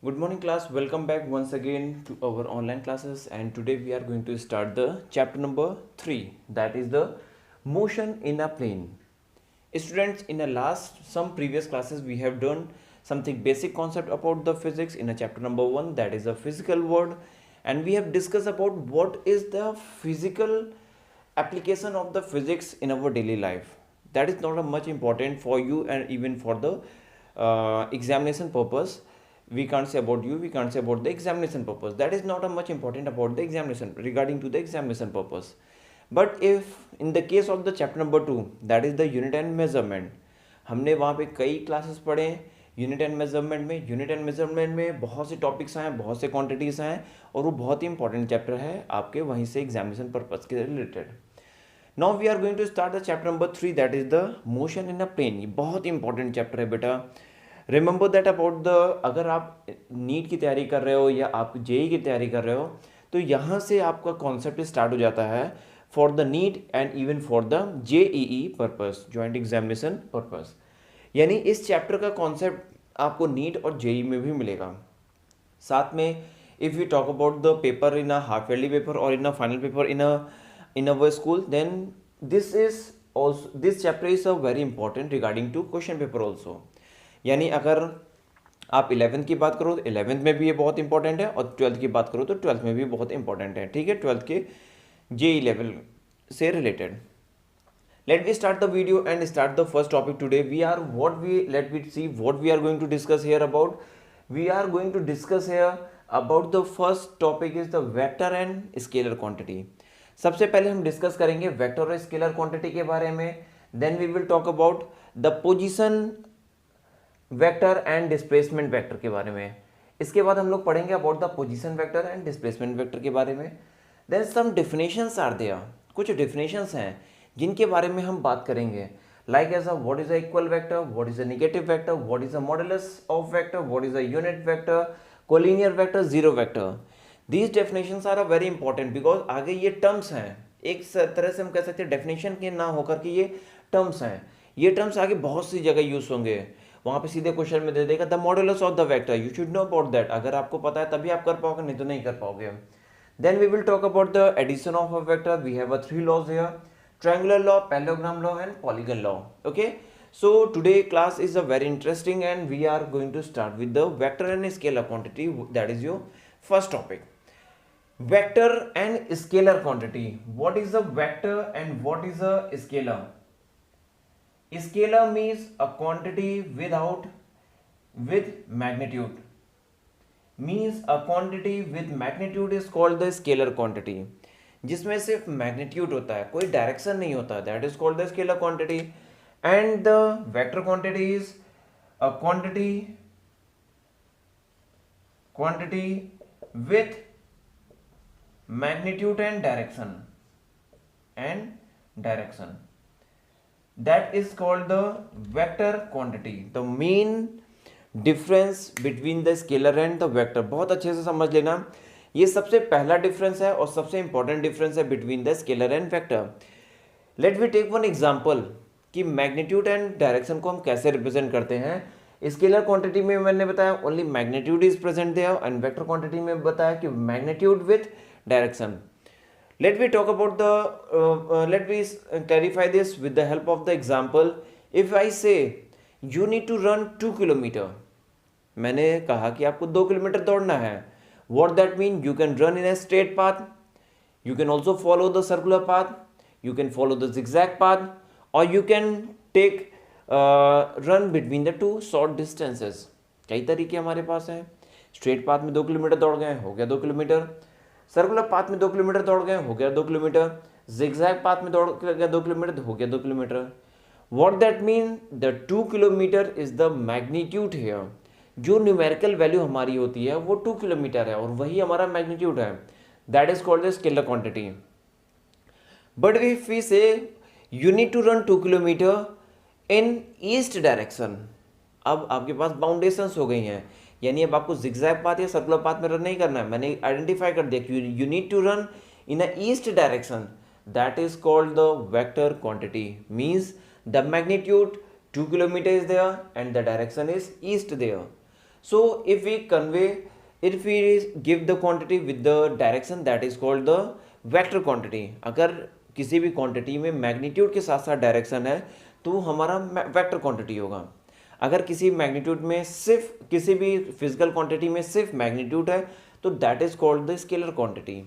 Good morning, class. Welcome back once again to our online classes. And today we are going to start the chapter number 3, that is the motion in a plane. Students, in the some previous classes, we have done something basic concept about the physics in a chapter number 1, that is a physical world. And we have discussed about what is the physical application of the physics in our daily life. That is not a much important for you and even for the examination purpose. We can't say about you, we can't say about the examination purpose. That is not a much important about the examination, regarding to the examination purpose. But if in the case of the chapter number 2, that is the unit and measurement, हमने वहाँ पे कई classes पढ़े हैं unit and measurement में. Unit and measurement में बहुत से टॉपिक्स हैं, बहुत से क्वांटिटीज़ हैं, और वो बहुत ही इंपॉर्टेंट चैप्टर है आपके वहीं से एग्जामिनेशन पर्पज के related. Now we are going to start the chapter number 3, that is the motion in a plane. ये बहुत ही इंपॉर्टेंट चैप्टर है बेटा. रिमेंबर दैट अबाउट द, अगर आप नीट की तैयारी कर रहे हो या आप जेई की तैयारी कर रहे हो, तो यहाँ से आपका कॉन्सेप्ट स्टार्ट हो जाता है for the neat and even for the JEE purpose, joint examination purpose. यानी इस चैप्टर का कॉन्सेप्ट आपको नीट और जेई में भी मिलेगा. साथ में if you talk about the paper in a half yearly paper और in a final paper in our school, then this chapter is a very important regarding to question paper also. यानी अगर आप 11th की बात करो तो 11th में भी ये बहुत इंपॉर्टेंट है, और 12th की बात करो तो 12th में भी बहुत इंपॉर्टेंट है. ठीक है, 12th के जेई लेवल से related. Let me start the video and start the first topic today. Let me see what we are going to discuss here about. We are going to discuss here about the first topic is the vector and scalar quantity. सबसे पहले हम discuss करेंगे vector और scalar quantity के बारे में. Then we will talk about the position vector and displacement vector के बारे में. इसके बाद हम लोग पढ़ेंगे about the position vector and displacement vector के बारे में. Then some definitions are there, कुछ डेफिनेशंस हैं जिनके बारे में हम बात करेंगे. Like as a what is a equal vector, what is a negative vector, what is a modulus of vector, what is a unit vector, collinear vector, zero vector. These definitions are a very important because आगे ये terms हैं. एक तरह से हम कह सकते हैं डेफिनेशन के ना होकर के ये टर्म्स हैं. ये टर्म्स आगे बहुत सी जगह यूज होंगे. वहाँ पे सीधे क्वेश्चन में दे देगा the modulus of the vector, you should know about that. अगर आपको पता है तभी आप कर पाओगे, नहीं तो नहीं कर पाओगे. Then we will talk about the addition of a vector. We have a 3 laws here: triangular law, parallelogram law and polygon law. Okay, so today class is a very interesting and we are going to start with the vector and scalar quantity. That is your first topic, vector and scalar quantity. What is a vector and what is a scalar? Scalar means a quantity with magnitude. Means a quantity with magnitude is called the scalar quantity. जिसमें सिर्फ magnitude होता है, कोई direction नहीं होता, that is called the scalar quantity. And the vector quantity is a quantity with magnitude and direction that is called the vector quantity. The main difference between the scalar and the vector, बहुत अच्छे से समझ लेना, ये सबसे पहला difference है और सबसे इंपॉर्टेंट डिफरेंस है between the scalar and vector. Let we take one example कि मैग्नीट्यूड एंड डायरेक्शन को हम कैसे रिप्रेजेंट करते हैं. स्केलर क्वांटिटी में मैंने बताया only magnitude is present there, and vector quantity में बताया कि magnitude with direction. Let we talk about the let we clarify this with the help of the example. If I say you need to run 2 kilometre, मैंने कहा कि आपको 2 kilometre दौड़ना है. What that mean? You can run in a straight path, you can also follow the circular path, you can follow the zigzag path, or you can take run between the two short distances. कई तरीके हमारे पास हैं. Straight path में 2 kilometre दौड़ गए, हो गया 2 kilometre. Circular path में 2 किलोमीटर दौड़ गए, हो गया 2 किलोमीटर. जिगजैग पाथ में दौड़ गया 2 किलोमीटर, हो गया 2 kilometre. What that mean? The 2 kilometer is the magnitude here. जो न्यूमेरिकल वैल्यू हमारी होती है वो 2 किलोमीटर है और वही हमारा मैग्नीट्यूड है. That is called the scalar quantity. But if we say you need to run 2 kilometre in east direction, अब आपके पास बाउंडेशंस हो गई हैं. यानी अब आपको जिगजैग पाथ या सर्कुलर पाथ में रन नहीं करना है. मैंने आइडेंटिफाई कर दिया कि you need to run in a east direction. That is called the vector quantity. Means the magnitude 2 kilometers is there and the direction is east there. So if we give the quantity with the direction, that is called the vector quantity. अगर किसी भी quantity में magnitude के साथ साथ direction है तो हमारा वेक्टर क्वांटिटी होगा. अगर किसी मैग्नीट्यूड में सिर्फ किसी भी फिजिकल क्वांटिटी में सिर्फ मैग्नीट्यूड है तो that is called the scalar quantity,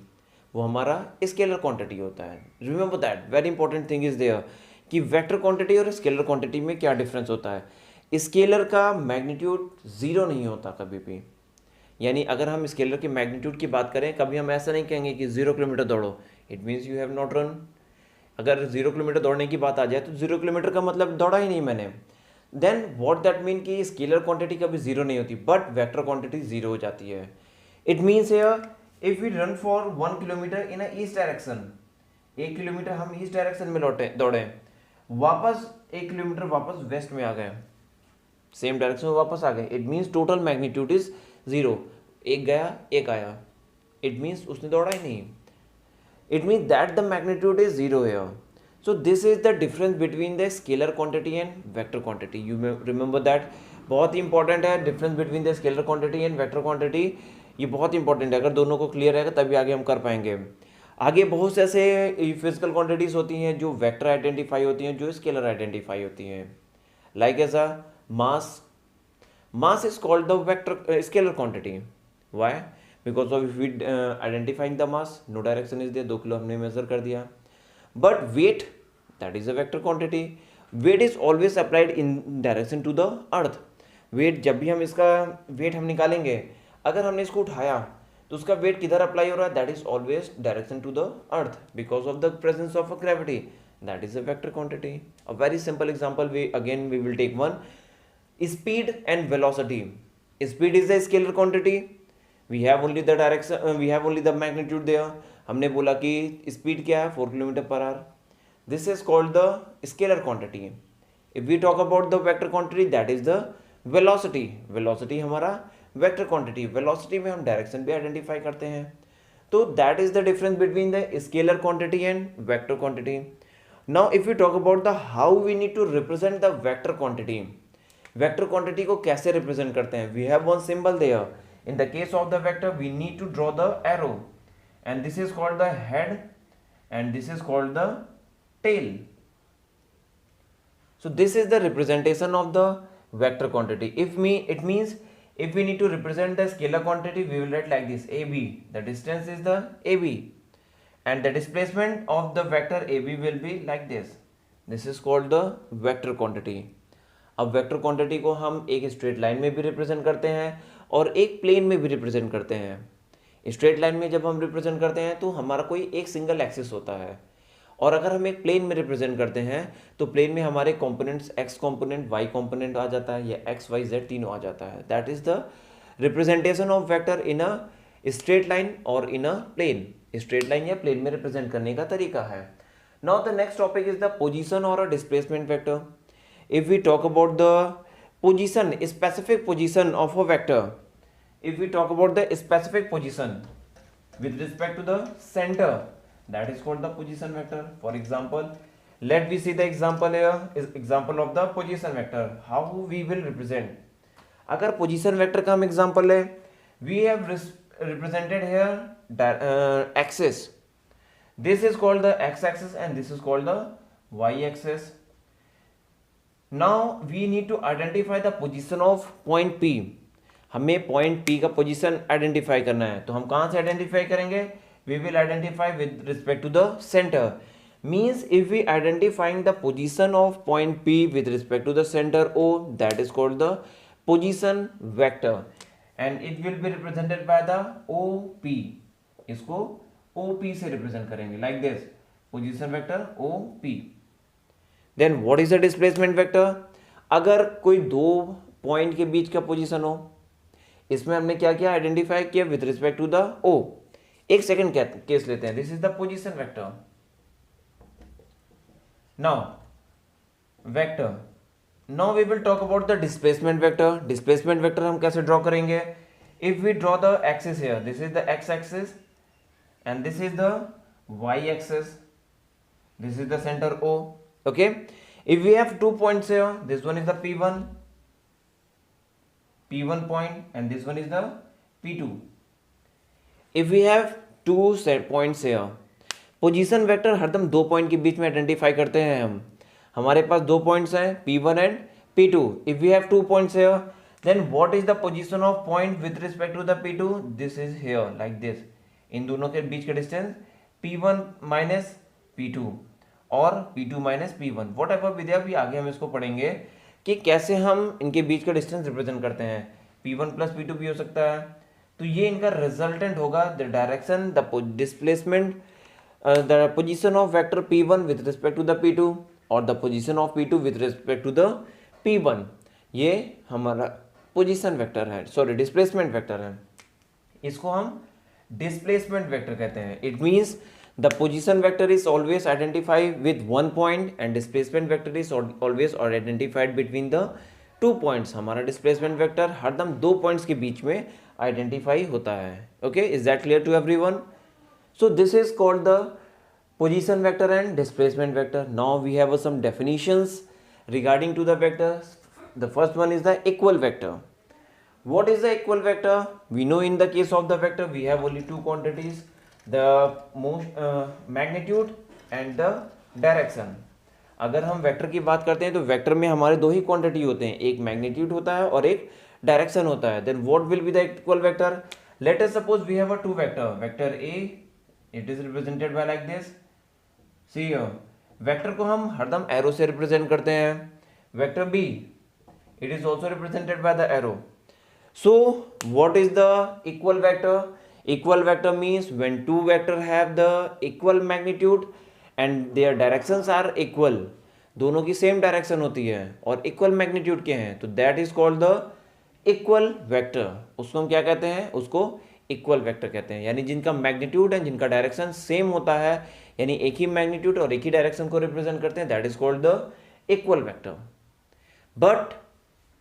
वो हमारा स्केलर क्वांटिटी होता है. Remember that, very important thing is there कि वेक्टर क्वांटिटी और स्केलर क्वांटिटी में क्या डिफरेंस होता है. स्केलर का मैग्नीट्यूड जीरो नहीं होता कभी भी. यानी अगर हम स्केलर के मैग्नीट्यूड की बात करें, कभी हम ऐसा नहीं कहेंगे कि 0 किलोमीटर दौड़ो, it means you have not run. अगर 0 किलोमीटर दौड़ने की बात आ जाए तो 0 किलोमीटर का मतलब दौड़ा ही नहीं मैंने. देन व्हाट दैट मीन कि स्केलर क्वांटिटी कभी जीरो नहीं होती, बट वेक्टर क्वांटिटी जीरो हो जाती है. It means here if we run for 1 kilometer in a east direction, 1 kilometer हम ईस्ट डायरेक्शन में दौड़े, वापस 1 किलोमीटर वापस वेस्ट में आ गए, सेम डायरेक्शन में वापस आ गए, it means total magnitude is zero. एक गया एक आया, इट मीन्स उसने दौड़ा ही नहीं. It means that the magnitude is zero here. So this is the difference between the scalar quantity and vector quantity. You may remember that. बहुत ही important है difference between the scalar quantity and vector quantity. ये बहुत important है, अगर दोनों को clear रहेगा तभी आगे हम कर पाएंगे. आगे बहुत से ऐसे फिजिकल क्वांटिटीज होती हैं जो वेक्टर आइडेंटिफाई होती हैं, जो स्केलर आइडेंटिफाई होती हैं. लाइक ऐसा mass is called the vector scalar quantity. Why? Because of if we identifying the mass, no direction is there, 2 kilo हमने मेजर कर दिया. But weight, that is a vector quantity. Weight is always applied in direction to the earth. Weight, जब भी हम इसका weight हम निकालेंगे, अगर हमने इसको उठाया तो उसका weight किधर अप्लाई हो रहा है, that is always direction to the earth because of the presence of a gravity. That is a vector quantity. A very simple example, we will take one. Speed and velocity. Speed is a scalar quantity. We have only the direction, we have only the magnitude there. हमने बोला कि speed क्या है, 4 kilometer per hour. This is called the scalar quantity. If we talk about the vector quantity, that is the velocity. Velocity हमारा vector quantity. Velocity में हम direction भी identify करते हैं. तो that is the difference between the scalar quantity and vector quantity. Now if you talk about the how we need to represent the vector quantity. Vector quantity को कैसे represent करते हैं? We have one symbol there. In the case of the vector, we need to draw the arrow, and this is called the head, and this is called the tail. So this is the representation of the vector quantity. It means if we need to represent the scalar quantity, we will write like this: AB. The distance is the AB, and the displacement of the vector AB will be like this. This is called the vector quantity. अब vector quantity को हम एक straight line में भी represent करते हैं और एक प्लेन में भी रिप्रेजेंट करते हैं. स्ट्रेट लाइन में जब हम रिप्रेजेंट करते हैं तो हमारा कोई एक सिंगल एक्सिस होता है, और अगर हम एक प्लेन में रिप्रेजेंट करते हैं तो प्लेन में हमारे components X component, Y component आ जाता है, या एक्स वाई जेड तीनों आ जाता है. That is the representation of vector in a straight line और in a plane. Straight line या प्लेन में रिप्रेजेंट करने का तरीका है. Now the next topic is the position और a displacement vector. If we talk about the position, specific position of a vector, if we talk about the specific position with respect to the center, that is called the position vector. For example, let me see the example here, is example of the position vector. How we will represent? अगर position vector का हम example ले, we have represented here axis. This is called the x-axis and this is called the y-axis. Now we need to identify the position of point P. हमें point P का position identify करना है. तो हम कहाँ से identify करेंगे? We will identify with respect to the center. Means if we identifying the position of point P with respect to the center O, that is called the position vector, and it will be represented by the OP. इसको OP से represent करेंगे like this. Position vector OP. Then what is the displacement vector? अगर कोई दो point के बीच का position हो, इसमें हमने क्या किया, आइडेंटिफाई किया with respect to the O. एक सेकंड केस लेते हैं. This is the position vector. Now vector, now we will talk about the displacement vector. Displacement vector हम कैसे ड्रॉ करेंगे? If we draw the axis here, this is the X axis and this is the Y axis, this is the centre O. Okay, if we have 2 points here, this one is the P1 P1 point and this one is the P2. If we have two set points here, position vector हरदम दो point के बीच में identify करते हैं हम. हमारे पास दो पॉइंट्स हैं P1 and P2. If we have two points here, then what is the position of point with respect to the P2? This is here like this. इन दोनों के बीच का डिस्टेंस P1 माइनस P2 और P2 minus P1. What ever विद्या भी आगे हम इसको पढ़ेंगे कि कैसे हम इनके बीच का डिस्टेंस रिप्रेजेंट करते हैं. P1 प्लस P2 भी हो सकता है. तो ये इनका रिजल्टेंट होगा the direction, the displacement, the position of vector P1 with respect to the P2 और the position of P2 with respect to the P1. ये हमारा पोजीशन वेक्टर है, सॉरी डिस्प्लेसमेंट वेक्टर है. इसको हम डिस्प्लेसमेंट वेक्टर कहते हैं. It means the position vector is always identified with one point and displacement vector is always identified between the two points. हमारा displacement vector हरदम दो पॉइंट्स के बीच में आइडेंटिफाई होता है. Okay, is that clear to everyone? So this is called the position vector and displacement vector. Now we have some definitions regarding to the vectors. The first one is the equal vector. What is the equal vector? We know in the case of the vector we have only two quantities, the magnitude and the direction. अगर हम vector की बात करते हैं तो vector में हमारे दो ही क्वांटिटी होते हैं, एक मैग्नीट्यूड होता है और एक डायरेक्शन होता है. Then what will be the equal vector? Let us suppose we have a two vector. Vector A, it is represented by like this. See here, vector को हम हरदम एरो से रिप्रेजेंट करते हैं. Vector B, it is also represented by the arrow. So what is the equal vector? Equal vector means when two vector have the equal magnitude and their directions are equal. दोनों की same direction होती है और equal magnitude के हैं, तो that is called the equal vector. उसको हम क्या कहते हैं? उसको इक्वल वेक्टर कहते हैं. यानी जिनका मैग्नीट्यूड एंड जिनका डायरेक्शन सेम होता है, यानी एक ही मैग्नीट्यूड और एक ही डायरेक्शन को रिप्रेजेंट करते हैं, that is called the equal vector. But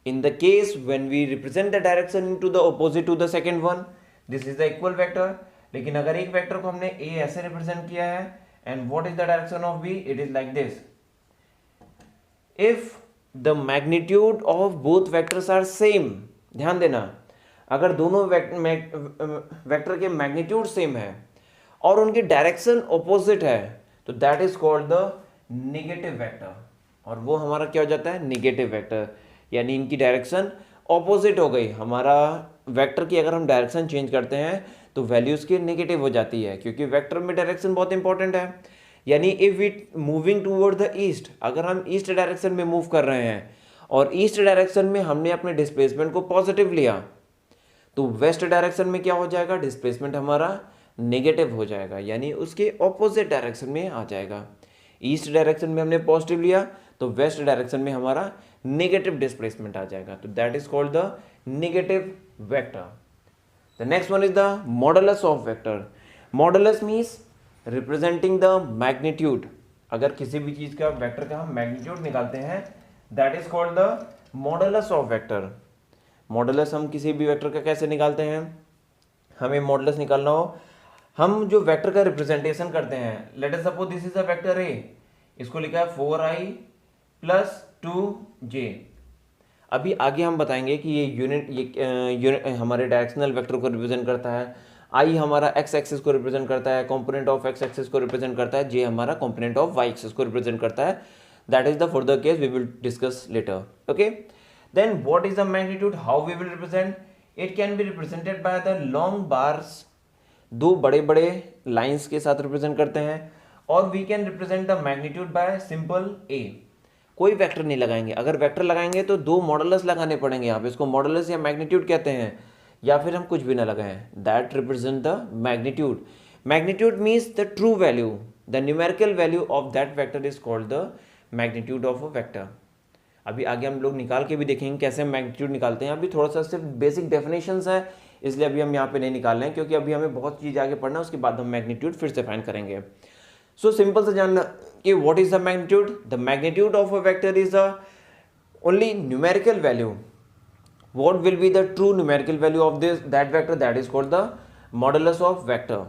in the case when we represent the direction into the opposite to the second one, this is the equal vector. लेकिन अगर एक वेक्टर को हमने ए ऐसे रिप्रेजेंट किया है and what is the direction of B, it is like this. If the magnitude of both vectors are same, ध्यान देना, अगर दोनों वेक्टर के मैग्नीट्यूड सेम है और उनकी डायरेक्शन ऑपोजिट है, तो that is called the negative vector. और वो हमारा क्या हो जाता है? Negative vector. यानी इनकी डायरेक्शन ऑपोजिट हो गई. हमारा वेक्टर की अगर हम डायरेक्शन चेंज करते हैं तो वैल्यूज की नेगेटिव हो जाती है, क्योंकि वेक्टर में डायरेक्शन बहुत इंपॉर्टेंट है. यानी if it moving toward the east, अगर हम ईस्ट डायरेक्शन में मूव कर रहे हैं और ईस्ट डायरेक्शन में हमने अपने डिस्प्लेसमेंट को पॉजिटिव लिया, तो वेस्ट डायरेक्शन में क्या हो जाएगा? डिस्प्लेसमेंट हमारा नेगेटिव हो जाएगा, यानी उसके ऑपोजिट डायरेक्शन में आ जाएगा. ईस्ट डायरेक्शन में हमने पॉजिटिव लिया तो वेस्ट डायरेक्शन में हमारा नेगेटिव डिस्प्लेसमेंट आ जाएगा. तो that is called the negative vector. The next one is the modulus of vector. Modulus means representing the magnitude. अगर किसी भी चीज का वेक्टर का हम मैग्नीट्यूड निकालते हैं, that is called the modulus of vector. Modulus हम किसी भी वेक्टर का कैसे निकालते हैं? हमें मॉडुलस निकालना हो, हम जो वेक्टर का रिप्रेजेंटेशन करते हैं, late us suppose this is a vector A, इसको लिखा है 4i प्लस 2j. अभी आगे हम बताएंगे कि ये यूनिट हमारे डायरेक्शनल वेक्टर को रिप्रेजेंट करता है, i हमारा x एक्सिस को रिप्रेजेंट करता है, कंपोनेंट ऑफ x एक्सिस को रिप्रेजेंट करता है, j हमारा कंपोनेंट ऑफ y एक्सिस को रिप्रेजेंट करता है. That is the further case we will discuss later. Okay, then what is the magnitude? How we will represent? It can be represented by the long bars. दो बड़े बड़े lines के साथ represent करते हैं. और we can represent the magnitude by simple a. कोई vector नहीं लगाएंगे. अगर वेक्टर लगाएंगे तो दो मॉडुलस लगाने पड़ेंगे. आप इसको मॉडुलस या मैग्नीट्यूड कहते हैं, या फिर हम कुछ भी ना लगाएं. That represent the magnitude. Magnitude means the true value, the numerical value of that vector is called the magnitude of a vector. अभी आगे हम लोग निकाल के भी देखेंगे कैसे हम मैग्नीट्यूड निकालते हैं. अभी थोड़ा सा सिर्फ बेसिक डेफिनेशंस है, इसलिए अभी हम यहाँ पे नहीं निकाल रहे हैं, क्योंकि अभी हमें बहुत चीज़ आगे पढ़ना है, उसके बाद हम मैग्नीट्यूड फिर से फाइंड करेंगे. सो सिंपल से जानना कि what is the magnitude. The magnitude of a vector is a only numerical value. What will be the true numerical value of this that vector, that is called the modulus of vector.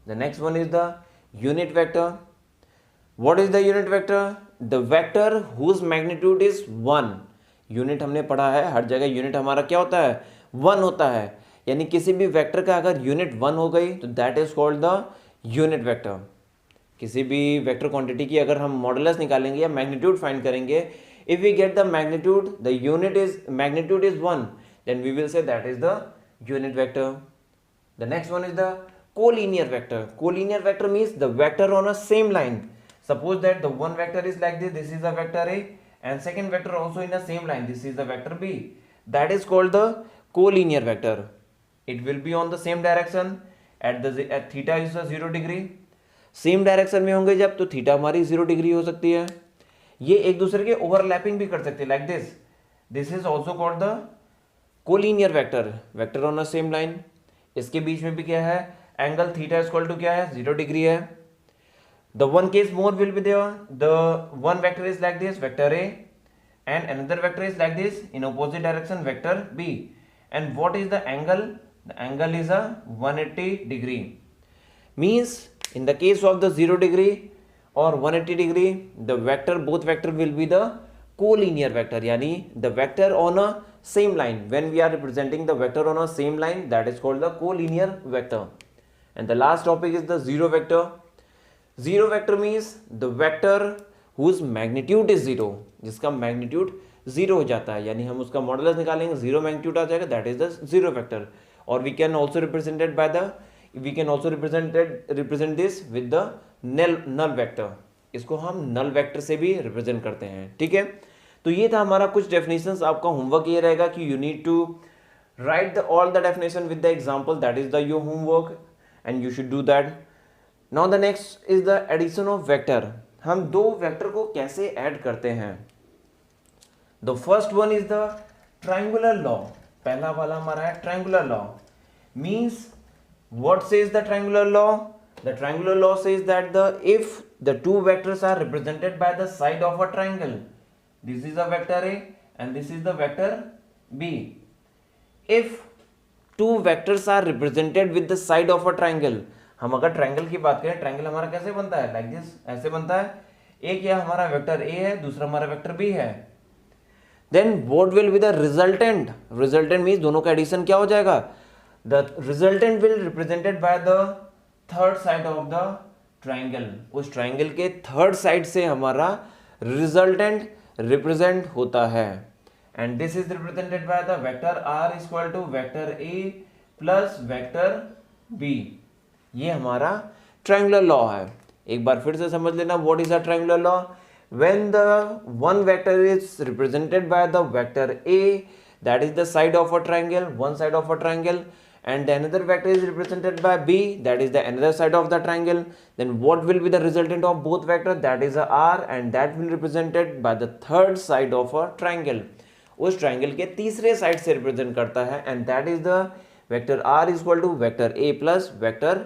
The next one is the unit vector. What is the unit vector? The vector whose magnitude is 1. Unit हमने पढ़ा है, हर जगह unit हमारा क्या होता है, 1 होता है। यानी किसी भी वेक्टर का अगर यूनिट 1 हो गई तो that is called the unit vector. किसी भी वेक्टर क्वांटिटी की अगर हम मॉडुलस निकालेंगे या मैग्नीट्यूड फाइंड करेंगे, if we get the magnitude, the unit is magnitude is 1, then we will say that is the unit vector. The next one is the collinear vector. Collinear vector means the vector on a same line. Suppose that the one vector is like this is the vector A, and second vector also in the same line, this is the vector B. That is called the collinear vector. It will be on the same direction at theta is 0 degree. Same direction में होंगे जब, तो theta हमारी 0 degree हो सकती है। ये एक दूसरे के ओवरलैपिंग भी कर सकते हैं, like this. This is also called the collinear vector, vector on a same line. इसके बीच में भी क्या है, angle theta is equal to क्या है, 0 डिग्री है। The one case more will be there, the one vector is like this, vector A, and another vector is like this in opposite direction, vector B. And what is the angle? The angle is a 180 degree. Means in the case of the 0 degree or 180 degree, the vector, both vector will be the collinear vector, yani the vector on a same line. When we are representing the vector on a same line, that is called the collinear vector. And the last topic is the zero vector. Zero vector means the vector whose magnitude is 0, जिसका magnitude 0 हो जाता है, यानी हम उसका modulus निकालेंगे, 0 magnitude आ जाएगा, that is the zero vector. Or we can also represent it by the, we can also represent this with the null vector. इसको हम null vector से भी represent करते हैं, ठीक है। तो ये था हमारा कुछ definitions। आपका homework ये रहेगा कि you need to write all the definition with the example, that is the your homework, and you should do that. Now the next is the addition of vector. हम दो vector को कैसे add करते हैं? The first one is the triangular law. पहला वाला हमारा है triangular law. Means what says the triangular law? The triangular law says that if the two vectors are represented by the side of a triangle, this is a vector A and this is the vector B. If two vectors are represented with the side of a triangle, हम अगर triangle की बात करें, triangle हमारा कैसे बनता है, like this, ऐसे बनता है। एक यह हमारा वेक्टर A है, दूसरा हमारा वेक्टर B है। Then what will be the resultant? Resultant means दोनों का एडिशन क्या हो जाएगा? The resultant will represented by the third side of the triangle. उस triangle के third side से हमारा resultant represent होता है, and this is represented by the vector r is equal to vector a plus vector b. ये हमारा triangular law है। एक बार फिर से समझ लेना, what is a triangular law? When the one vector is represented by the vector a, that is the side of a triangle, one side of a triangle, and the another vector is represented by b, that is the another side of the triangle, then what will be the resultant of both vectors? That is a r, and that will represented by the third side of a triangle. उस triangle के तीसरे side से represent करता है, and that is the vector r is equal to vector a plus vector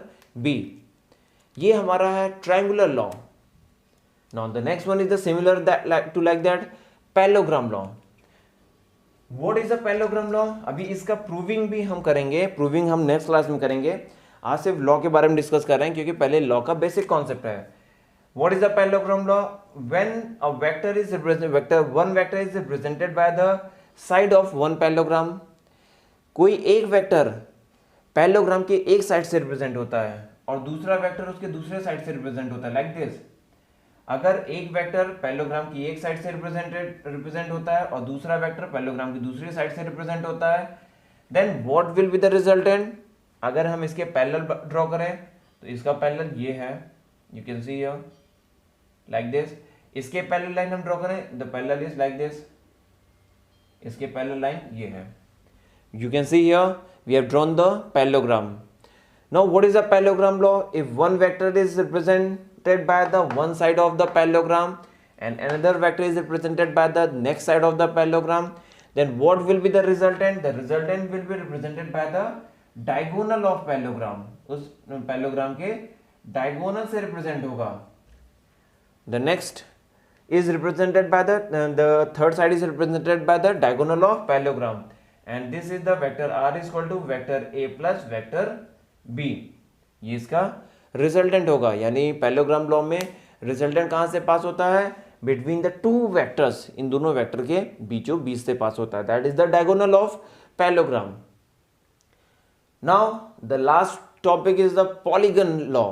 b. ये हमारा है triangular law. Now the next one is the similar like that parallelogram law. What is a parallelogram law? अभी इसका proving भी हम करेंगे, proving हम next class में करेंगे। आज सिर्फ लॉ के बारे में डिस्कस कर रहे हैं, क्योंकि पहले लॉ का बेसिक कॉन्सेप्ट है। What is a parallelogram law? When a vector is represented, one vector is represented by the side of one parallelogram. कोई एक वेक्टर पैरेललोग्राम के एक साइड से रिप्रेजेंट होता है और दूसरा वेक्टर उसके दूसरे साइड से रिप्रेजेंट होता है, लाइक दिस। अगर एक वेक्टर पैरेललोग्राम की एक साइड से रिप्रेजेंट होता है और दूसरा वेक्टर पैरेललोग्राम की दूसरी साइड से रिप्रेजेंट होता है, then what will be the resultant? अगर हम इसके पैरेलल ड्रॉ करें तो इसका पैरेलल ये है, you can see here like this. इसके पैरेलल लाइन हम ड्रॉ करें, the parallel is like this. इसके पैरेलल लाइन ये है, you can see here we have drawn the parallelogram. Now what is a parallelogram law? If one vector is represented by the one side of the parallelogram and another vector is represented by the next side of the parallelogram, then what will be the resultant? The resultant will be represented by the diagonal of parallelogram. उस parallelogram के diagonal से represent होगा। The next is represented by the third side is represented by the diagonal of parallelogram. And this is the vector r is equal to vector a plus vector b. ये इसका resultant होगा, यानी parallelogram law में resultant कहाँ से पास होता है? Between the two vectors, इन दोनों वेक्टर के बीचों बीच से पास होता है, that is the diagonal of parallelogram. Now the last topic is the polygon law.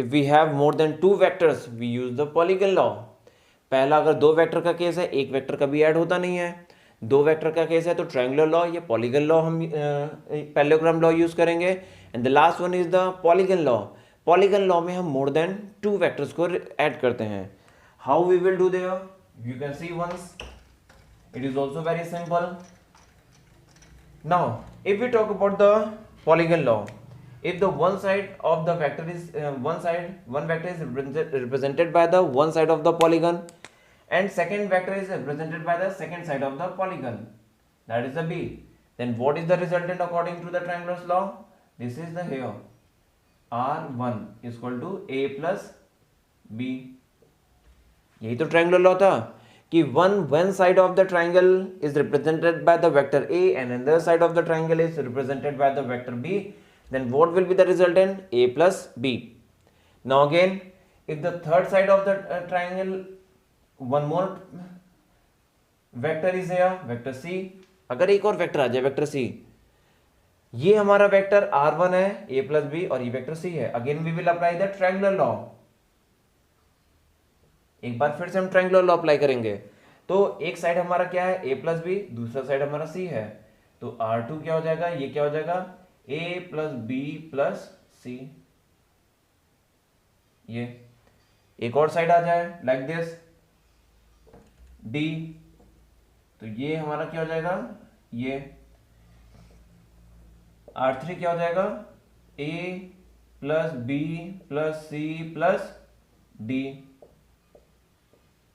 If we have more than two vectors, we use the polygon law. पहला, अगर दो vector का केस है, एक वेक्टर कभी ऐड होता नहीं है. दो वेक्टर का केस है तो ट्रायंगुलर लॉ या पॉलीगन लॉ हम पैरेललोग्राम लॉ यूज करेंगे. And the last one is the polygon law. Polygon law में हम मोर देन टू वेक्टर्स को ऐड करते हैं. How we will do there, you can see once, it is also very simple. Now if we talk about the polygon law, if the one side of the vector is one vector is represented by the one side of the polygon and second vector is represented by the second side of the polygon, that is the B, then what is the resultant according to the triangular's law? This is the here R1 is equal to A plus B. यही तो triangular law था कि one side of the triangle is represented by the vector A and another side of the triangle is represented by the vector B, then what will be the resultant? A plus B. Now again, if the third side of the triangle, one more vector is here, vector C. अगर एक और vector आ जाए vector C, ये हमारा vector R1 है, A plus B, और ये vector C है. Again we will apply the triangular law. एक बार फिर से हम ट्रायंगुलर लॉ अप्लाई करेंगे. तो एक साइड हमारा क्या है? A प्लस बी, दूसरा साइड हमारा C है. तो R2 क्या हो जाएगा? ये क्या हो जाएगा? A plus B plus C. ये एक और साइड आ जाए लाइक दिस D, तो ये हमारा क्या हो जाएगा? ये R3 क्या हो जाएगा? A plus B plus C plus D.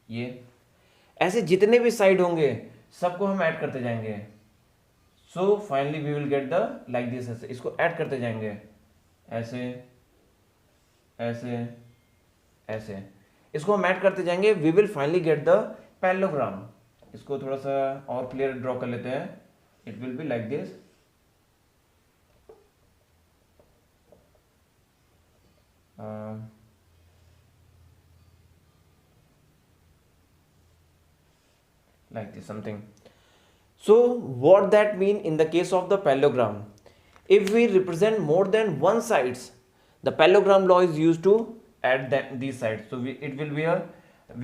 ये ऐसे जितने भी साइड होंगे सबको हम ऐड करते जाएंगे. So finally we will get the like this. ऐसे इसको ऐड करते जाएंगे, ऐसे ऐसे ऐसे, इसको हम ऐड करते जाएंगे. We will finally get the parallelogram. इसको थोड़ा सा और क्लियर ड्रॉ कर लेते हैं. इट विल बी लाइक दिस. Like this something. So what that mean in the case of the parallelogram? If we represent more than one sides, the parallelogram law is used to add these sides. So it will be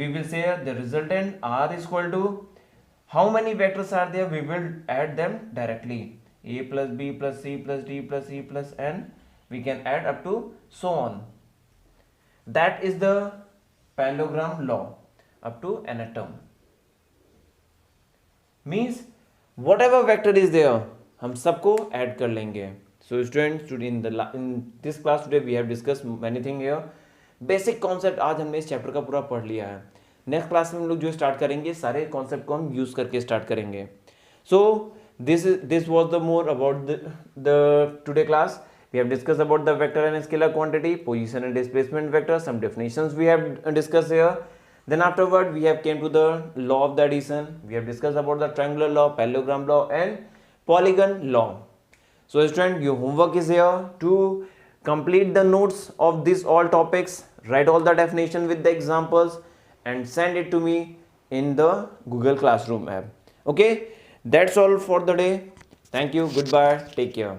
we will say the resultant R is equal to how many vectors are there, we will add them directly. A plus B plus C plus D plus E plus N, we can add up to so on. That is the parallelogram law up to nth term. Means whatever vector is there, हम सबको add कर लेंगे. So students, in this class today we have discussed many things here. Basic concept आज हमने इस chapter का पूरा पढ़ लिया है. नेक्स्ट क्लास में हम लोग जो स्टार्ट करेंगे सारे कॉन्सेप्ट को हम यूज करके स्टार्ट करेंगे. So this was the more about the today class. We have discussed about the vector and scalar quantity, position and displacement vector. Some definitions we have discussed here. Then afterward we have came to the law of the addition. We have discussed about the triangular law, parallelogram law and polygon law. So student, your homework is here to complete the notes of these all topics, write all the definition with the examples and send it to me in the Google Classroom app. Okay, that's all for the day. Thank you, goodbye, take care.